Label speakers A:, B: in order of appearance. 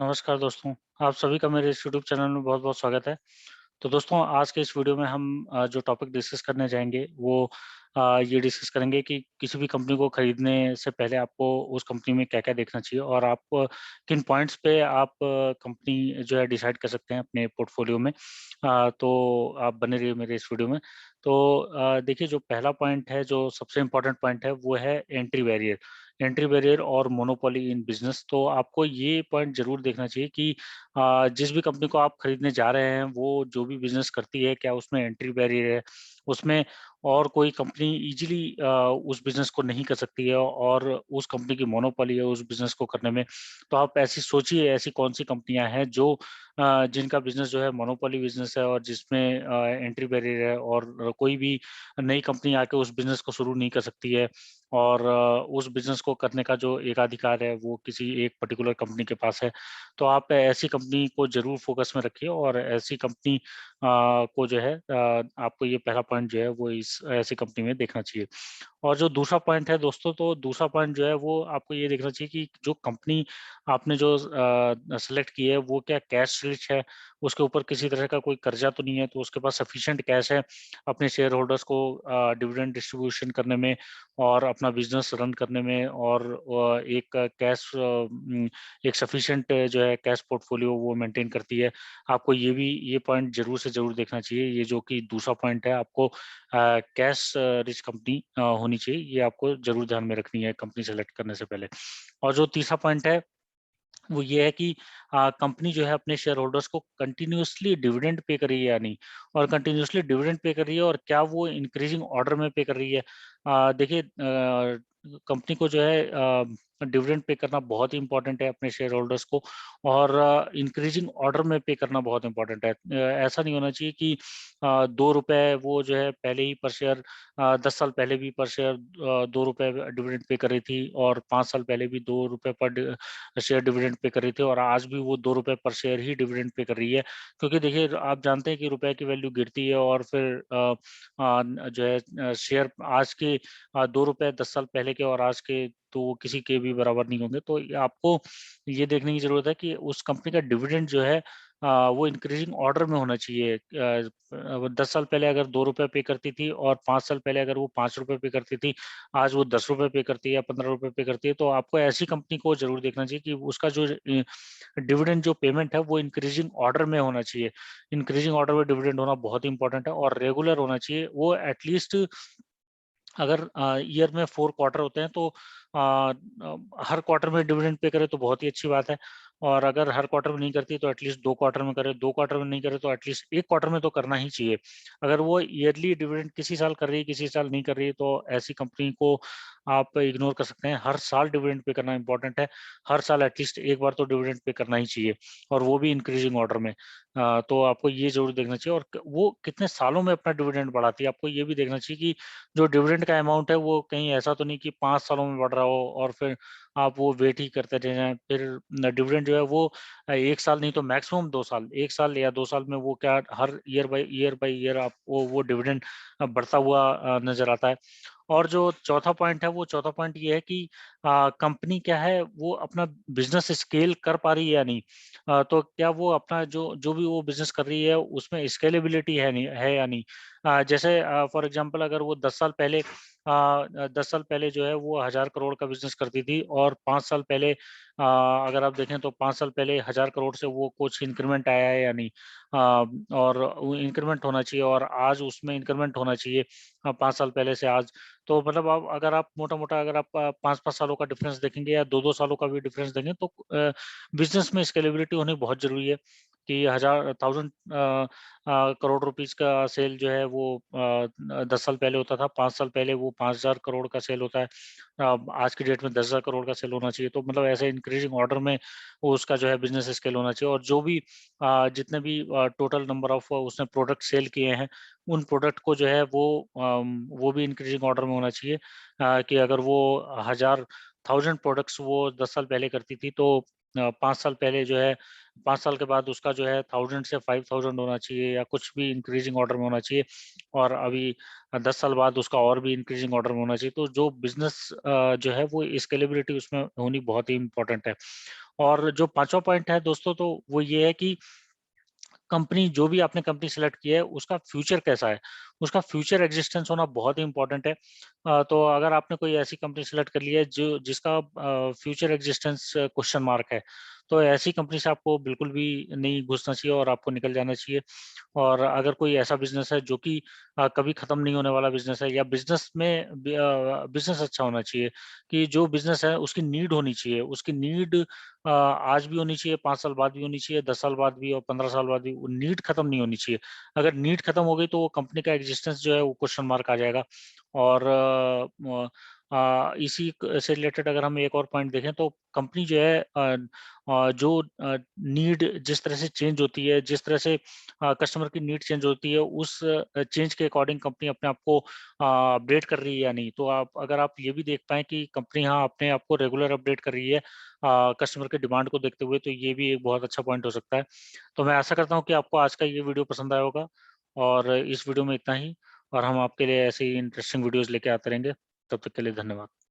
A: नमस्कार दोस्तों, आप सभी का मेरे इस यूट्यूब चैनल में बहुत-बहुत स्वागत है। तो दोस्तों आज के इस वीडियो में हम जो टॉपिक डिस्कस करने जाएँगे वो ये डिस्कस करेंगे कि किसी भी कंपनी को खरीदने से पहले आपको उस कंपनी में क्या-क्या देखना चाहिए और आप किन पॉइंट्स पे आप कंपनी जो है डिसाइड कर सकते हैं अपने पोर्टफोलियो में। तो आप बने रहिए मेरे इस वीडियो में। तो देखिए जो पहला पॉइंट है, जो सबसे इम्पोर्टेंट पॉइंट है वो है एंट्री बैरियर। एंट्री बैरियर और मोनोपोली इन बिज़नेस। तो आपको ये पॉइंट ज़रूर देखना चाहिए कि जिस भी कंपनी को आप खरीदने जा रहे हैं, वो जो भी बिज़नेस करती है, क्या उसमें एंट्री बैरियर है? उसमें और कोई कंपनी ईज़िली उस बिज़नेस को नहीं कर सकती है और उस कंपनी की मोनोपोली है उस बिज़नेस को करने में। तो आप ऐसी सोचिए, ऐसी कौन-सी कंपनियाँ हैं जो जिनका बिज़नेस जो है मोनोपोली बिज़नेस है और जिसमें एंट्री बैरियर है और कोई भी नई कंपनी आके उस बिज़नेस को शुरू नहीं कर सकती है और उस बिज़नेस को करने का जो एकाधिकार है, वो किसी एक पर्टिकुलर कंपनी के पास है। तो आप ऐसी कंपनी को ज़रूर फ़ोकस में रखिए और ऐसी कंपनी को जो है आपको ये पहला पॉइंट जो है वो इस ऐसी कंपनी में देखना चाहिए। और जो दूसरा पॉइंट है दोस्तों, तो दूसरा पॉइंट जो है वो आपको ये देखना चाहिए कि जो कंपनी आपने जो सेलेक्ट की है वो क्या कैश रिच है, उसके ऊपर किसी तरह का कोई कर्जा तो नहीं है, तो उसके पास सफिशिएंट कैश है अपने शेयर होल्डर्स को डिविडेंड डिस्ट्रीब्यूशन करने में और अपना बिज़नेस रन करने में और एक एक सफिशिएंट जो है कैश पोर्टफोलियो वो मेंटेन करती है। आपको ये पॉइंट ज़रूर से ज़रूर देखना चाहिए। ये जो कि दूसरा पॉइंट है, आपको कैश रिच कंपनी होनी चाहिए, ये आपको ज़रूर ध्यान में रखनी है कंपनी सेलेक्ट करने से पहले। और जो तीसरा पॉइंट है, वो ये है कि कंपनी जो है अपने शेयर होल्डर्स को कंटिन्यूअसली डिविडेंड पे कर रही है या नहीं और कंटिन्यूअसली डिविडेंड पे कर रही है और क्या वो इंक्रीजिंग ऑर्डर में पे कर रही है। देखिए कंपनी को जो है डिविडेंड पे करना बहुत ही इम्पोर्टेंट है अपने शेयर होल्डर्स को और इंक्रीजिंग ऑर्डर में पे करना बहुत इम्पोर्टेंट है। ऐसा नहीं होना चाहिए कि ₹2 वो जो है पहले ही पर शेयर 10 साल पहले भी पर शेयर ₹2 डिविडेंड पे कर रही थी और 5 साल पहले भी ₹2 पर शेयर डिविडेंड पे कर रही थी और आज भी वो ₹2 पर शेयर ही डिविडेंड पे कर रही है। क्योंकि देखिए आप जानते हैं कि रुपए की वैल्यू गिरती है और फिर जो है शेयर आज के ₹2 10 साल पहले के और आज के तो वो किसी के भी बराबर नहीं होंगे। तो ये आपको ये देखने की ज़रूरत है कि उस कंपनी का डिविडेंड जो है वो इंक्रीजिंग ऑर्डर में होना चाहिए। 10 साल पहले अगर ₹2 पे करती थी और 5 साल पहले अगर वो ₹5 पे करती थी, आज वो ₹10 पे करती है या ₹15 पे करती है, तो आपको ऐसी कंपनी को ज़रूर देखना चाहिए कि उसका जो डिविडेंड जो पेमेंट है वो इंक्रीजिंग ऑर्डर में होना चाहिए। इंक्रीजिंग ऑर्डर में डिविडेंड होना बहुत इंपॉर्टेंट है और रेगुलर होना चाहिए। वो एटलीस्ट अगर ईयर में 4 क्वार्टर होते हैं तो हर क्वार्टर में डिविडेंड पे करे तो बहुत ही अच्छी बात है और अगर हर क्वार्टर में नहीं करती तो एटलीस्ट 2 क्वार्टर में करे, 2 क्वार्टर में नहीं करे तो एटलीस्ट 1 क्वार्टर में तो करना ही चाहिए। अगर वो ईयरली डिविडेंड किसी साल कर रही है, किसी साल नहीं कर रही है, तो ऐसी कंपनी को आप इग्नोर कर सकते हैं। हर साल डिविडेंड पे करना इम्पोर्टेंट है। हर साल एटलीस्ट एक बार तो डिविडेंड पे करना ही चाहिए और वो भी इंक्रीजिंग ऑर्डर में। तो आपको ये ज़रूर देखना चाहिए और क वो कितने सालों में अपना डिविडेंड बढ़ाती है। आपको ये भी देखना चाहिए कि जो डिविडेंड का अमाउंट है वो कहीं ऐसा तो नहीं कि 5 सालों में बढ़ रहा हो और फिर आप वो वेट ही करते रह जाएँ। फिर न डिविडेंड जो है वो 1 साल नहीं तो मैक्सिमम 2 साल, 1 साल या 2 साल में वो क्या हर ईयर बाय ईयर आपको वो डिविडेंड बढ़ता हुआ नज़र आता है। और जो चौथा पॉइंट है, वो चौथा पॉइंट ये है कि कंपनी क्या है, वो अपना बिज़नेस स्केल कर पा रही है या नहीं। तो क्या वो अपना जो जो भी वो बिज़नेस कर रही है, उसमें स्केलेबिलिटी है या नहीं। जैसे फॉर एग्ज़ाम्पल अगर वो 10 साल पहले जो है वो 1000 करोड़ का बिज़नेस करती थी और 5 साल पहले अगर आप देखें तो 5 साल पहले 1000 करोड़ से वो कुछ इंक्रीमेंट आया है या नहीं। और वो इंक्रीमेंट होना चाहिए और आज उसमें इंक्रीमेंट होना चाहिए 5 साल पहले से आज। तो मतलब आप अगर आप मोटा-मोटा अगर आप 5-5 सालों का डिफरेंस देखेंगे या 2-2 सालों का भी डिफरेंस देखें तो बिज़नेस में स्केलेबिलिटी होनी बहुत ज़रूरी है कि 1000 करोड़ रुपीज़ का सेल जो है वो 10 साल पहले होता था, 5 साल पहले वो 5000 करोड़ का सेल होता है। आज की डेट में 10,000 करोड़ का सेल होना चाहिए, तो मतलब ऐसे इंक्रीजिंग ऑर्डर में वो उसका जो है बिज़नेस स्केल होना चाहिए और जो भी जितने भी टोटल नंबर ऑफ उसने प्रोडक्ट सेल किए हैं, उन प्रोडक्ट को जो है वो भी इंक्रीजिंग ऑर्डर में होना चाहिए कि अगर वो 1000 प्रोडक्ट्स वो 10 साल पहले करती थी तो 5 साल पहले जो है 5 साल के बाद उसका जो है 1000 से 5000 होना चाहिए या कुछ भी इंक्रीजिंग ऑर्डर में होना चाहिए और अभी 10 साल बाद उसका और भी इंक्रीजिंग ऑर्डर में होना चाहिए। तो जो बिज़नेस जो है वो स्केलेबिलिटी उसमें होनी बहुत ही इम्पोर्टेंट है। और जो पांचवा पॉइंट है दोस्तों, तो वो ये है कि कंपनी, जो भी आपने कंपनी सेलेक्ट की है, उसका फ्यूचर कैसा है, उसका फ्यूचर एग्जिस्टेंस होना बहुत ही इंपॉर्टेंट है। तो अगर आपने कोई ऐसी कंपनी सेलेक्ट कर ली है जो जिसका फ्यूचर एग्जिस्टेंस क्वेश्चन मार्क है, तो ऐसी कंपनी से आपको बिल्कुल भी नहीं घुसना चाहिए और आपको निकल जाना चाहिए। और अगर कोई ऐसा बिजनेस है जो कि कभी खत्म नहीं होने वाला बिजनेस है, या बिजनेस में बिजनेस अच्छा होना चाहिए, कि जो बिजनेस है उसकी नीड होनी चाहिए, उसकी नीड आज भी होनी चाहिए, 5 साल बाद भी होनी चाहिए, 10 साल बाद भी और 15 साल बाद भी, वो नीड खत्म नहीं होनी चाहिए। अगर नीड खत्म हो गई तो वो कंपनी का एग्जिस्टेंस जो है वो क्वेश्चन मार्क आ जाएगा। और इसी से रिलेटेड अगर हम एक और पॉइंट देखें, तो कंपनी जो है जो नीड जिस तरह से चेंज होती है, जिस तरह से कस्टमर की नीड चेंज होती है, उस चेंज के अकॉर्डिंग कंपनी अपने आप को अपडेट कर रही है या नहीं। तो अगर आप ये भी देख पाएं कि कंपनी हाँ अपने आप को रेगुलर अपडेट कर रही है कस्टमर के डिमांड को देखते हुए, तो ये भी एक बहुत अच्छा पॉइंट हो सकता है। तो मैं आशा करता हूँ कि आपको आज का ये वीडियो पसंद आया होगा, और इस वीडियो में इतना ही। और हम आपके लिए ऐसे ही इंटरेस्टिंग वीडियोस लेके आते रहेंगे। तब तक के लिए धन्यवाद।